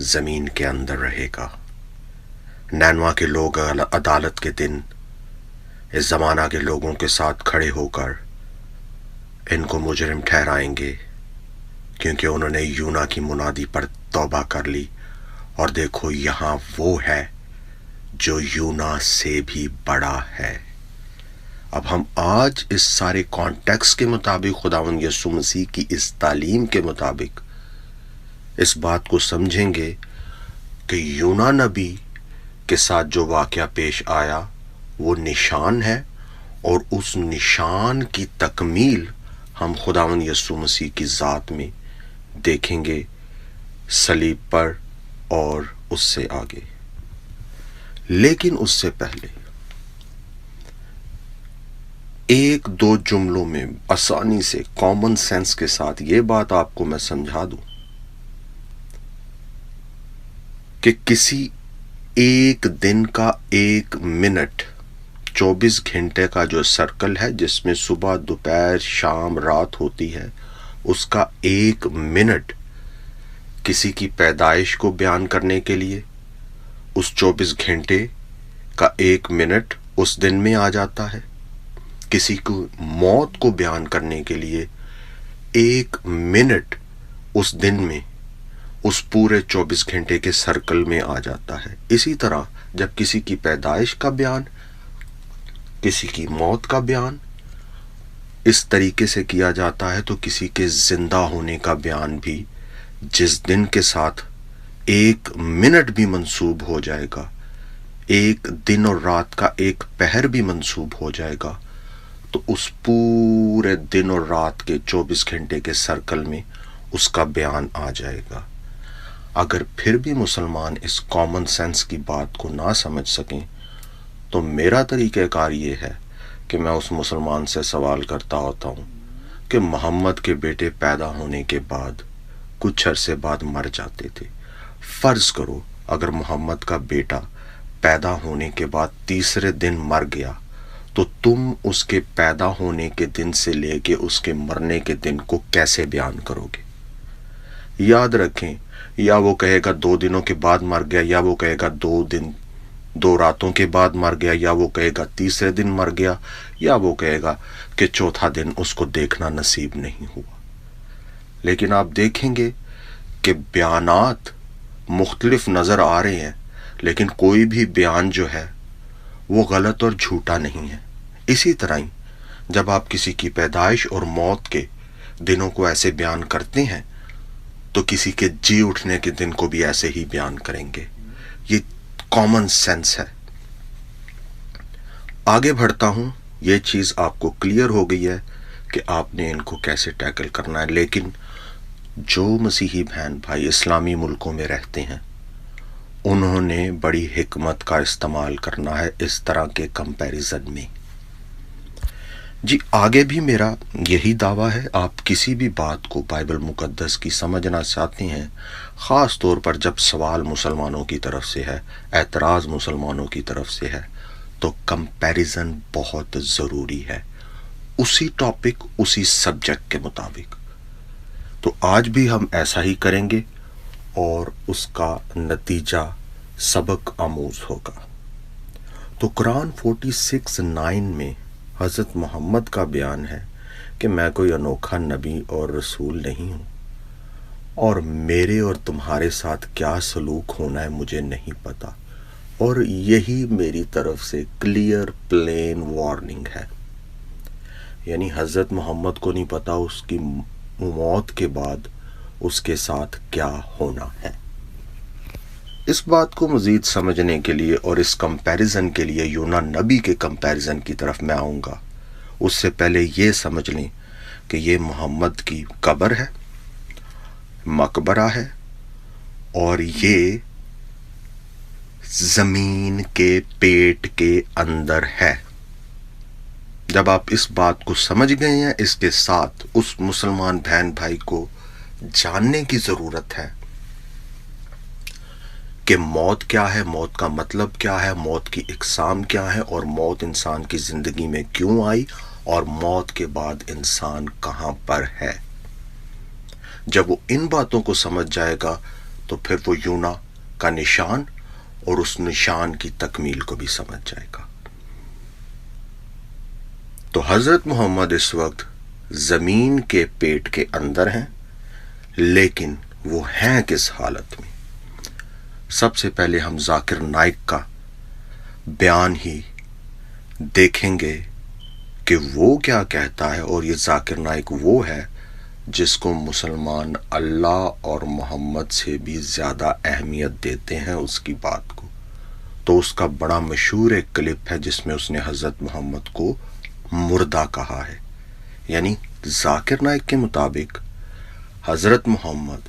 زمین کے اندر رہے گا۔ نینوا کے لوگ عدالت کے دن اس زمانہ کے لوگوں کے ساتھ کھڑے ہو کر ان کو مجرم ٹھہرائیں گے، کیونکہ انہوں نے یونا کی منادی پر توبہ کر لی، اور دیکھو یہاں وہ ہے جو یونا سے بھی بڑا ہے۔ اب ہم آج اس سارے کانٹیکس کے مطابق خداوند یسوع مسیح کی اس تعلیم کے مطابق اس بات کو سمجھیں گے کہ یونا نبی کے ساتھ جو واقعہ پیش آیا وہ نشان ہے، اور اس نشان کی تکمیل ہم خداوند یسوع مسیح کی ذات میں دیکھیں گے، صلیب پر اور اس سے آگے۔ لیکن اس سے پہلے ایک دو جملوں میں آسانی سے کامن سینس کے ساتھ یہ بات آپ کو میں سمجھا دوں کہ کسی ایک دن کا 1 منٹ 24 گھنٹے کا جو سرکل ہے، جس میں صبح دوپہر شام رات ہوتی ہے، اس کا 1 منٹ کسی کی پیدائش کو بیان کرنے کے لیے، اس 24 گھنٹے کا 1 منٹ اس دن میں آ جاتا ہے۔ کسی کو موت کو بیان کرنے کے لیے 1 منٹ اس دن میں اس پورے 24 گھنٹے کے سرکل میں آ جاتا ہے۔ اسی طرح جب کسی کی پیدائش کا بیان، کسی کی موت کا بیان اس طریقے سے کیا جاتا ہے، تو کسی کے زندہ ہونے کا بیان بھی جس دن کے ساتھ 1 منٹ بھی منسوب ہو جائے گا، 1 دن اور رات کا 1 پہر بھی منسوب ہو جائے گا، تو اس پورے دن اور رات کے 24 گھنٹے کے سرکل میں اس کا بیان آ جائے گا۔ اگر پھر بھی مسلمان اس کامن سینس کی بات کو نہ سمجھ سکیں، تو میرا طریقہ کار یہ ہے کہ میں اس مسلمان سے سوال کرتا ہوتا ہوں کہ محمد کے بیٹے پیدا ہونے کے بعد کچھ عرصے بعد مر جاتے تھے۔ فرض کرو اگر محمد کا بیٹا پیدا ہونے کے بعد تیسرے دن مر گیا، تو تم اس کے پیدا ہونے کے دن سے لے کے اس کے مرنے کے دن کو کیسے بیان کرو گے؟ یاد رکھیں، یا وہ کہے گا 2 دنوں کے بعد مر گیا، یا وہ کہے گا 2 راتوں کے بعد مر گیا، یا وہ کہے گا تیسرے دن مر گیا، یا وہ کہے گا کہ چوتھا دن اس کو دیکھنا نصیب نہیں ہوا۔ لیکن آپ دیکھیں گے کہ بیانات مختلف نظر آ رہے ہیں، لیکن کوئی بھی بیان جو ہے وہ غلط اور جھوٹا نہیں ہے۔ اسی طرح ہی جب آپ کسی کی پیدائش اور موت کے دنوں کو ایسے بیان کرتے ہیں، تو کسی کے جی اٹھنے کے دن کو بھی ایسے ہی بیان کریں گے۔ یہ کامن سینس ہے۔ آگے بڑھتا ہوں، یہ چیز آپ کو کلیئر ہو گئی ہے کہ آپ نے ان کو کیسے ٹیکل کرنا ہے۔ لیکن جو مسیحی بہن بھائی اسلامی ملکوں میں رہتے ہیں، انہوں نے بڑی حکمت کا استعمال کرنا ہے اس طرح کے کمپیریزن میں۔ جی آگے بھی میرا یہی دعویٰ ہے، آپ کسی بھی بات کو بائبل مقدس کی سمجھنا چاہتے ہیں، خاص طور پر جب سوال مسلمانوں کی طرف سے ہے، اعتراض مسلمانوں کی طرف سے ہے، تو کمپیریزن بہت ضروری ہے، اسی ٹاپک اسی سبجیکٹ کے مطابق۔ تو آج بھی ہم ایسا ہی کریں گے، اور اس کا نتیجہ سبق آموز ہوگا۔ تو قرآن 46:9 میں حضرت محمد کا بیان ہے کہ میں کوئی انوکھا نبی اور رسول نہیں ہوں، اور میرے اور تمہارے ساتھ کیا سلوک ہونا ہے مجھے نہیں پتا، اور یہی میری طرف سے کلیئر پلین وارننگ ہے۔ یعنی حضرت محمد کو نہیں پتا اس کی موت کے بعد اس کے ساتھ کیا ہونا ہے۔ اس بات کو مزید سمجھنے کے لیے اور اس کمپیریزن کے لیے یونا نبی کے کمپیریزن کی طرف میں آؤں گا۔ اس سے پہلے یہ سمجھ لیں کہ یہ محمد کی قبر ہے، مقبرہ ہے، اور یہ زمین کے پیٹ کے اندر ہے۔ جب آپ اس بات کو سمجھ گئے ہیں، اس کے ساتھ اس مسلمان بہن بھائی کو جاننے کی ضرورت ہے کہ موت کیا ہے، موت کا مطلب کیا ہے، موت کی اقسام کیا ہے، اور موت انسان کی زندگی میں کیوں آئی، اور موت کے بعد انسان کہاں پر ہے۔ جب وہ ان باتوں کو سمجھ جائے گا تو پھر وہ یونا کا نشان اور اس نشان کی تکمیل کو بھی سمجھ جائے گا۔ تو حضرت محمد اس وقت زمین کے پیٹ کے اندر ہیں، لیکن وہ ہیں کس حالت میں؟ سب سے پہلے ہم ذاکر نائک کا بیان ہی دیکھیں گے کہ وہ کیا کہتا ہے، اور یہ ذاکر نائک وہ ہے جس کو مسلمان اللہ اور محمد سے بھی زیادہ اہمیت دیتے ہیں اس کی بات کو۔ تو اس کا بڑا مشہور ایک کلپ ہے جس میں اس نے حضرت محمد کو مردہ کہا ہے، یعنی ذاکر نائک کے مطابق حضرت محمد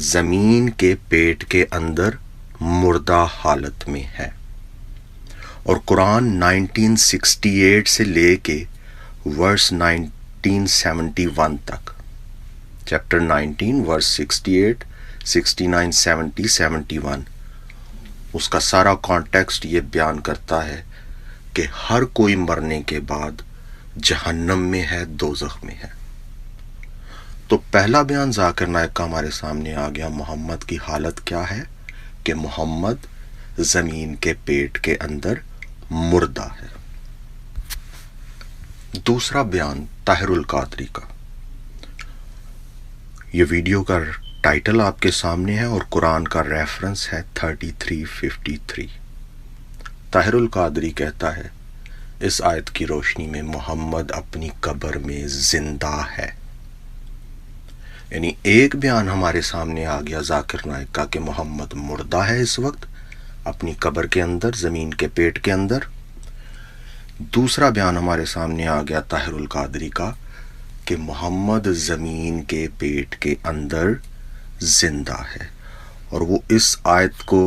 زمین کے پیٹ کے اندر مردہ حالت میں ہے، اور قرآن 1968 سے لے کے ورس 1971 تک، چیپٹر 19 ورس 68 69 70 71، اس کا سارا کانٹیکسٹ یہ بیان کرتا ہے کہ ہر کوئی مرنے کے بعد جہنم میں ہے، دوزخ میں ہے۔ تو پہلا بیان ذاکر نائک کا ہمارے سامنے آ گیا، محمد کی حالت کیا ہے کہ محمد زمین کے پیٹ کے اندر مردہ ہے۔ دوسرا بیان طاہر القادری کا، یہ ویڈیو کا ٹائٹل آپ کے سامنے ہے اور قرآن کا ریفرنس ہے 3353۔ طاہر القادری کہتا ہے اس آیت کی روشنی میں محمد اپنی قبر میں زندہ ہے، یعنی ایک بیان ہمارے سامنے آ گیا ذاکر نائک کا کہ محمد مردہ ہے اس وقت اپنی قبر کے اندر، زمین کے پیٹ کے اندر۔ دوسرا بیان ہمارے سامنے آ گیا طاہر القادری کا کہ محمد زمین کے پیٹ کے اندر زندہ ہے، اور وہ اس آیت کو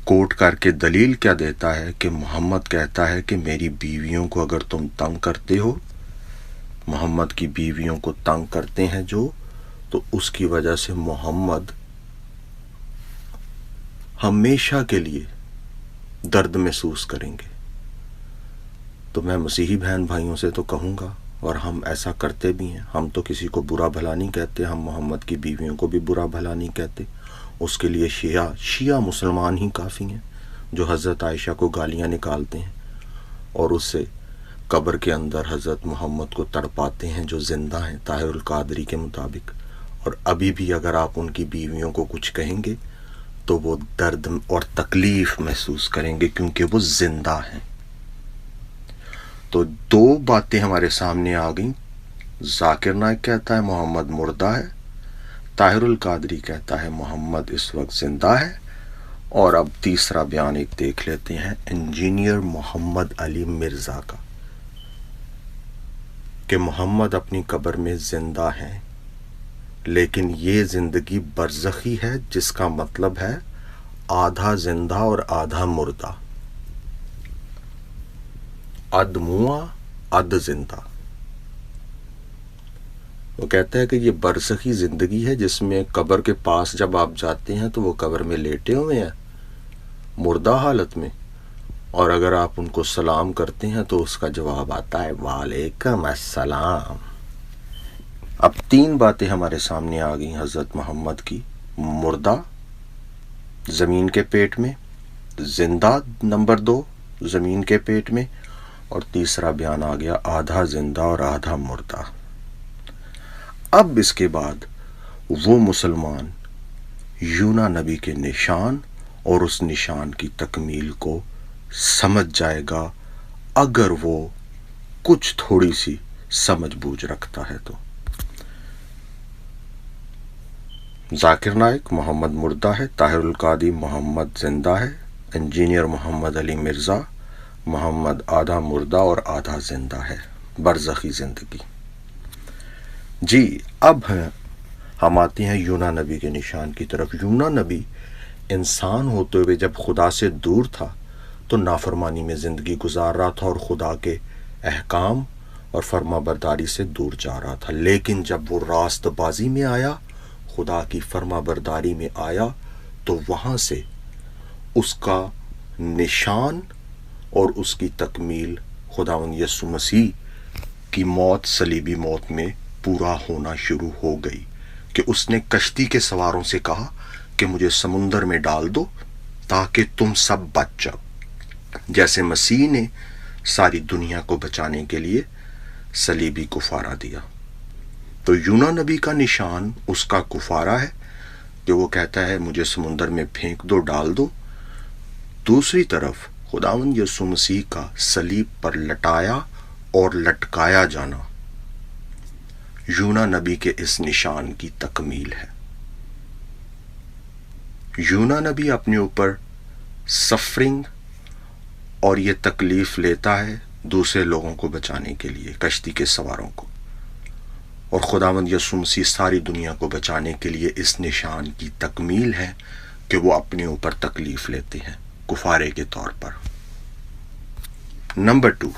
کوٹ کر کے دلیل کیا دیتا ہے کہ محمد کہتا ہے کہ میری بیویوں کو اگر تم تنگ کرتے ہو، محمد کی بیویوں کو تنگ کرتے ہیں جو، تو اس کی وجہ سے محمد ہمیشہ کے لیے درد محسوس کریں گے۔ تو میں مسیحی بہن بھائیوں سے تو کہوں گا، اور ہم ایسا کرتے بھی ہیں، ہم تو کسی کو برا بھلا نہیں کہتے، ہم محمد کی بیویوں کو بھی برا بھلا نہیں کہتے۔ اس کے لیے شیعہ مسلمان ہی کافی ہیں جو حضرت عائشہ کو گالیاں نکالتے ہیں اور اس سے قبر کے اندر حضرت محمد کو تڑپاتے ہیں جو زندہ ہیں طاہر القادری کے مطابق، اور ابھی بھی اگر آپ ان کی بیویوں کو کچھ کہیں گے تو وہ درد اور تکلیف محسوس کریں گے کیونکہ وہ زندہ ہیں۔ تو دو باتیں ہمارے سامنے آ گئیں، ذاکر نائک کہتا ہے محمد مردہ ہے، طاہر القادری کہتا ہے محمد اس وقت زندہ ہے، اور اب تیسرا بیان ایک دیکھ لیتے ہیں انجینئر محمد علی مرزا کا کہ محمد اپنی قبر میں زندہ ہیں، لیکن یہ زندگی برزخی ہے، جس کا مطلب ہے آدھا زندہ اور آدھا مردہ، اد موا اد زندہ۔ وہ کہتا ہے کہ یہ برزخی زندگی ہے جس میں قبر کے پاس جب آپ جاتے ہیں تو وہ قبر میں لیٹے ہوئے ہیں مردہ حالت میں، اور اگر آپ ان کو سلام کرتے ہیں تو اس کا جواب آتا ہے وعلیکم السلام۔ اب تین باتیں ہمارے سامنے آ گئی حضرت محمد کی، مردہ زمین کے پیٹ میں، زندہ نمبر 2 زمین کے پیٹ میں، اور تیسرا بیان آ گیا آدھا زندہ اور آدھا مردہ۔ اب اس کے بعد وہ مسلمان یونا نبی کے نشان اور اس نشان کی تکمیل کو سمجھ جائے گا اگر وہ کچھ تھوڑی سی سمجھ بوجھ رکھتا ہے۔ تو ذاکر نائک محمد مردہ ہے، طاہر القادری محمد زندہ ہے، انجینئر محمد علی مرزا محمد آدھا مردہ اور آدھا زندہ ہے، برزخی زندگی۔ جی اب ہم آتے ہیں یونا نبی کے نشان کی طرف۔ یونا نبی انسان ہوتے ہوئے جب خدا سے دور تھا تو نافرمانی میں زندگی گزار رہا تھا اور خدا کے احکام اور فرما برداری سے دور جا رہا تھا، لیکن جب وہ راست بازی میں آیا، خدا کی فرما برداری میں آیا، تو وہاں سے اس کا نشان اور اس کی تکمیل خداوند یسوع مسیح کی موت، صلیبی موت میں پورا ہونا شروع ہو گئی، کہ اس نے کشتی کے سواروں سے کہا کہ مجھے سمندر میں ڈال دو تاکہ تم سب بچ جاؤ، جیسے مسیح نے ساری دنیا کو بچانے کے لیے صلیبی کفارہ دیا۔ تو یونا نبی کا نشان اس کا کفارہ ہے کہ وہ کہتا ہے مجھے سمندر میں پھینک دو، ڈال دو۔ دوسری طرف خداوند یسوع مسیح کا صلیب پر لٹایا اور لٹکایا جانا یونا نبی کے اس نشان کی تکمیل ہے۔ یونا نبی اپنے اوپر سفرنگ اور یہ تکلیف لیتا ہے دوسرے لوگوں کو بچانے کے لیے، کشتی کے سواروں کو، اور خداوند یسوع مسیح ساری دنیا کو بچانے کے لیے اس نشان کی تکمیل ہے کہ وہ اپنے اوپر تکلیف لیتے ہیں کفارے کے طور پر۔ نمبر 2،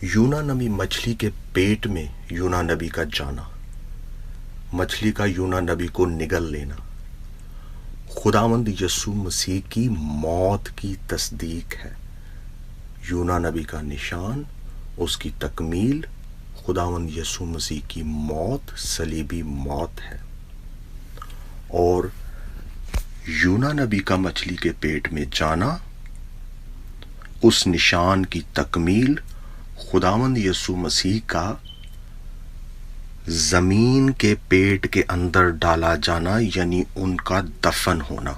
یونا نبی مچھلی کے پیٹ میں یونا نبی کا جانا، مچھلی کا یونا نبی کو نگل لینا، خداوند یسوع مسیح کی موت کی تصدیق ہے۔ یونا نبی کا نشان، اس کی تکمیل خداوند یسوع مسیح کی موت، صلیبی موت ہے۔ اور یونا نبی کا مچھلی کے پیٹ میں جانا، اس نشان کی تکمیل خداوند یسوع مسیح کا زمین کے پیٹ کے اندر ڈالا جانا، یعنی ان کا دفن ہونا۔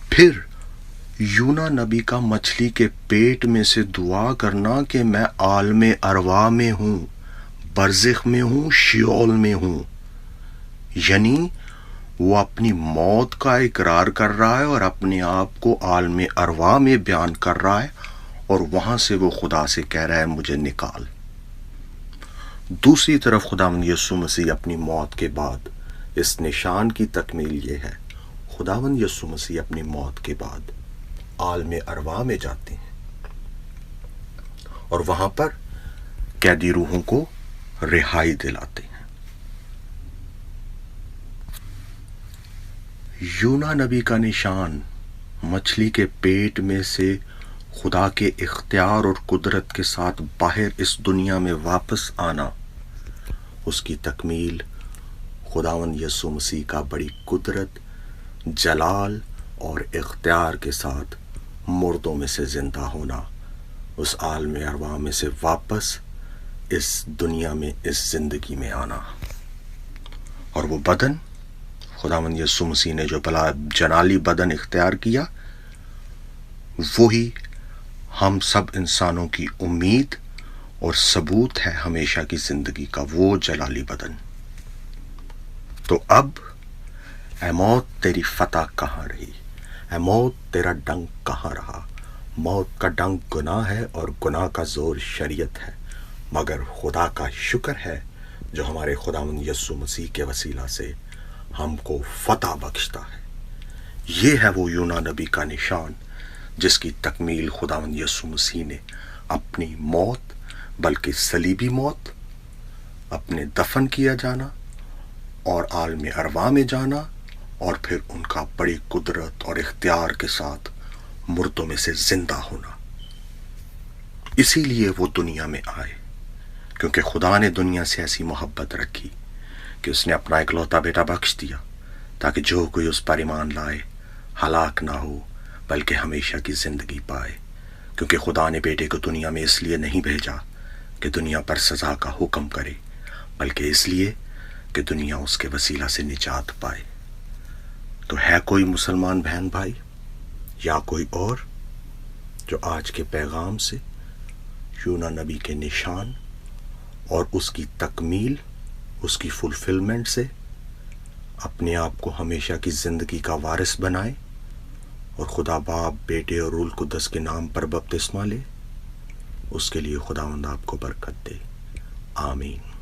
پھر یونا نبی کا مچھلی کے پیٹ میں سے دعا کرنا کہ میں عالم ارواح میں ہوں، برزخ میں ہوں، شیول میں ہوں، یعنی وہ اپنی موت کا اقرار کر رہا ہے اور اپنے آپ کو عالم ارواح میں بیان کر رہا ہے، اور وہاں سے وہ خدا سے کہہ رہا ہے مجھے نکال۔ دوسری طرف خداوند یسوع مسیح اپنی موت کے بعد، اس نشان کی تکمیل یہ ہے، خداوند یسوع مسیح اپنی موت کے بعد عالم ارواح میں جاتے ہیں اور وہاں پر قیدی روحوں کو رہائی دلاتے ہیں۔ یونا نبی کا نشان، مچھلی کے پیٹ میں سے خدا کے اختیار اور قدرت کے ساتھ باہر اس دنیا میں واپس آنا، اس کی تکمیل خداوند یسوع مسیح کا بڑی قدرت، جلال اور اختیار کے ساتھ مردوں میں سے زندہ ہونا، اس عالم ارواح میں سے واپس اس دنیا میں، اس زندگی میں آنا۔ اور وہ بدن، خداوند یسوع مسیح نے جو بلا جلالی بدن اختیار کیا، وہی ہم سب انسانوں کی امید اور ثبوت ہے ہمیشہ کی زندگی کا، وہ جلالی بدن۔ تو اب اے موت تیری فتح کہاں رہی؟ اے موت تیرا ڈنگ کہاں رہا؟ موت کا ڈنگ گناہ ہے اور گناہ کا زور شریعت ہے، مگر خدا کا شکر ہے جو ہمارے خداوند یسوع مسیح کے وسیلہ سے ہم کو فتح بخشتا ہے۔ یہ ہے وہ یونا نبی کا نشان جس کی تکمیل خداوند یسوع مسیح نے اپنی موت، بلکہ صلیبی موت، اپنے دفن کیا جانا اور عالم ارواح میں جانا، اور پھر ان کا بڑی قدرت اور اختیار کے ساتھ مردوں میں سے زندہ ہونا۔ اسی لیے وہ دنیا میں آئے، کیونکہ خدا نے دنیا سے ایسی محبت رکھی کہ اس نے اپنا اکلوتا بیٹا بخش دیا تاکہ جو کوئی اس پر ایمان لائے ہلاک نہ ہو بلکہ ہمیشہ کی زندگی پائے۔ کیونکہ خدا نے بیٹے کو دنیا میں اس لیے نہیں بھیجا کہ دنیا پر سزا کا حکم کرے، بلکہ اس لیے کہ دنیا اس کے وسیلہ سے نجات پائے۔ تو ہے کوئی مسلمان بہن بھائی یا کوئی اور جو آج کے پیغام سے یونا نبی کے نشان اور اس کی تکمیل، اس کی فلفلمنٹ سے اپنے آپ کو ہمیشہ کی زندگی کا وارث بنائے اور خدا باپ، بیٹے اور روح القدس کے نام پر بپتسمہ لے؟ اس کے لیے خداوند آپ کو برکت دے۔ آمین۔